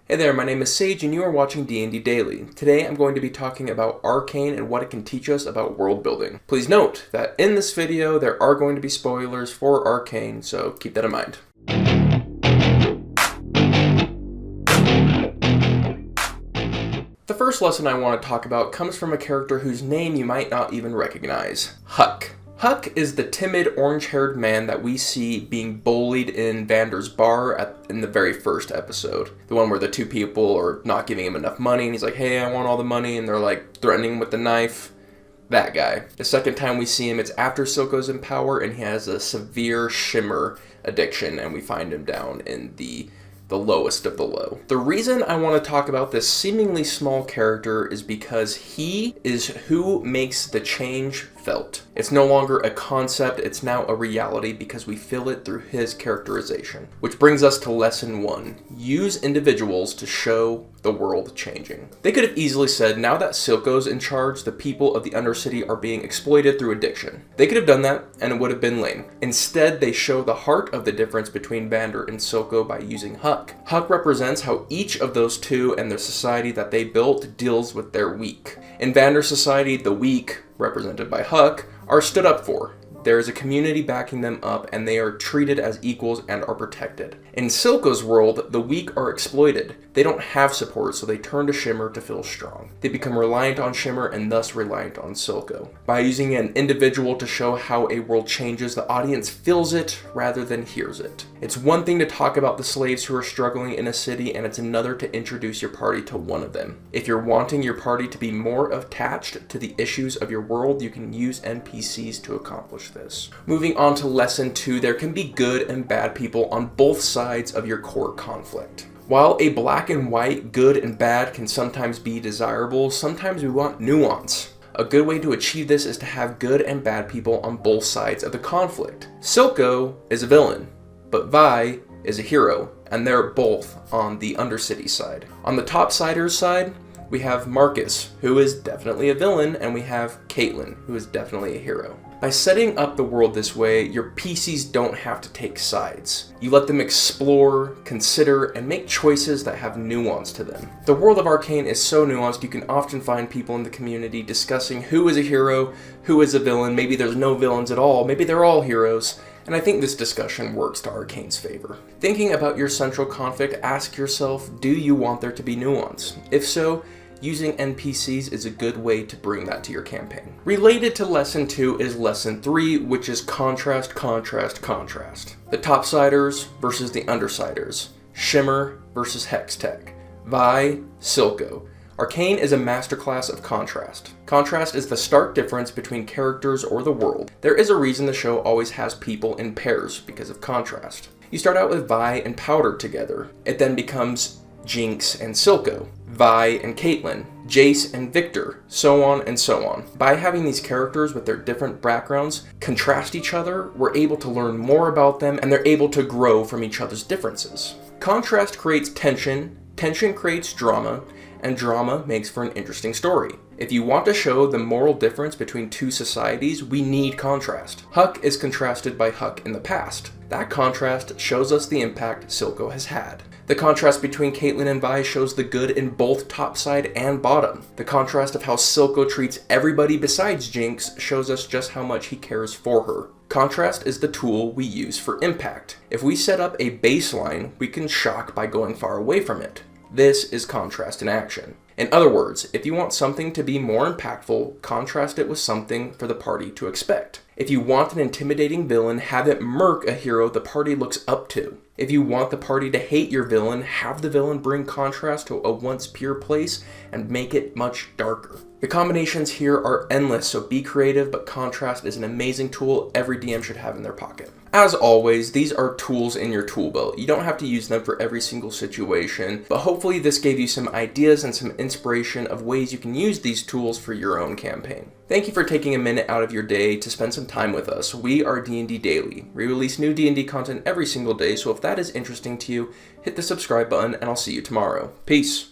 Hey there, my name is Sage and you are watching D&D Daily. Today I'm going to be talking about Arcane and what it can teach us about world building. Please note that in this video there are going to be spoilers for Arcane, so keep that in mind. The first lesson I want to talk about comes from a character whose name you might not even recognize, Huck. Huck is the timid, orange-haired man that we see being bullied in Vander's bar in the very first episode. The one where the two people are not giving him enough money, and he's like, hey, I want all the money, and they're like threatening him with the knife. That guy. The second time we see him, it's after Silco's in power, and he has a severe shimmer addiction, and we find him down in the lowest of the low. The reason I want to talk about this seemingly small character is because he is who makes the change felt. It's no longer a concept, it's now a reality because we feel it through his characterization. Which brings us to lesson 1. Use individuals to show the world changing. They could have easily said, now that Silco's in charge, the people of the Undercity are being exploited through addiction. They could have done that and it would have been lame. Instead, they show the heart of the difference between Vander and Silco by using Huck. Huck represents how each of those two and the society that they built deals with their weak. In Vander's society, the weak, represented by Huck, are stood up for. There is a community backing them up and they are treated as equals and are protected. In Silco's world, the weak are exploited. They don't have support, so they turn to Shimmer to feel strong. They become reliant on Shimmer and thus reliant on Silco. By using an individual to show how a world changes, the audience feels it rather than hears it. It's one thing to talk about the slaves who are struggling in a city, and it's another to introduce your party to one of them. If you're wanting your party to be more attached to the issues of your world, you can use NPCs to accomplish this. Moving on to lesson 2, there can be good and bad people on both sides of your core conflict. While a black and white, good and bad can sometimes be desirable, sometimes we want nuance. A good way to achieve this is to have good and bad people on both sides of the conflict. Silco is a villain, but Vi is a hero, and they're both on the Undercity side. On the Topsiders side, we have Marcus, who is definitely a villain, and we have Caitlin, who is definitely a hero. By setting up the world this way, your PCs don't have to take sides. You let them explore, consider, and make choices that have nuance to them. The world of Arcane is so nuanced, you can often find people in the community discussing who is a hero, who is a villain, maybe there's no villains at all, maybe they're all heroes, and I think this discussion works to Arcane's favor. Thinking about your central conflict, ask yourself, do you want there to be nuance? If so, using NPCs is a good way to bring that to your campaign. Related to lesson 2 is lesson 3, which is contrast, contrast, contrast. The Topsiders versus the Undersiders. Shimmer versus Hextech. Vi, Silco. Arcane is a masterclass of contrast. Contrast is the stark difference between characters or the world. There is a reason the show always has people in pairs because of contrast. You start out with Vi and Powder together. It then becomes Jinx and Silco, Vi and Caitlin, Jace and Victor, so on and so on. By having these characters with their different backgrounds contrast each other, we're able to learn more about them and they're able to grow from each other's differences. Contrast creates tension, tension creates drama, and drama makes for an interesting story. If you want to show the moral difference between two societies, we need contrast. Huck is contrasted by Huck in the past. That contrast shows us the impact Silco has had. The contrast between Caitlin and Vi shows the good in both topside and bottom. The contrast of how Silco treats everybody besides Jinx shows us just how much he cares for her. Contrast is the tool we use for impact. If we set up a baseline, we can shock by going far away from it. This is contrast in action. In other words, if you want something to be more impactful, contrast it with something for the party to expect. If you want an intimidating villain, have it murk a hero the party looks up to. If you want the party to hate your villain, have the villain bring contrast to a once pure place and make it much darker. The combinations here are endless, so be creative, but contrast is an amazing tool every DM should have in their pocket. As always, these are tools in your tool belt. You don't have to use them for every single situation, but hopefully this gave you some ideas and some inspiration of ways you can use these tools for your own campaign. Thank you for taking a minute out of your day to spend some time with us. We are D&D Daily. We release new D&D content every single day, so if that is interesting to you, hit the subscribe button and I'll see you tomorrow. Peace!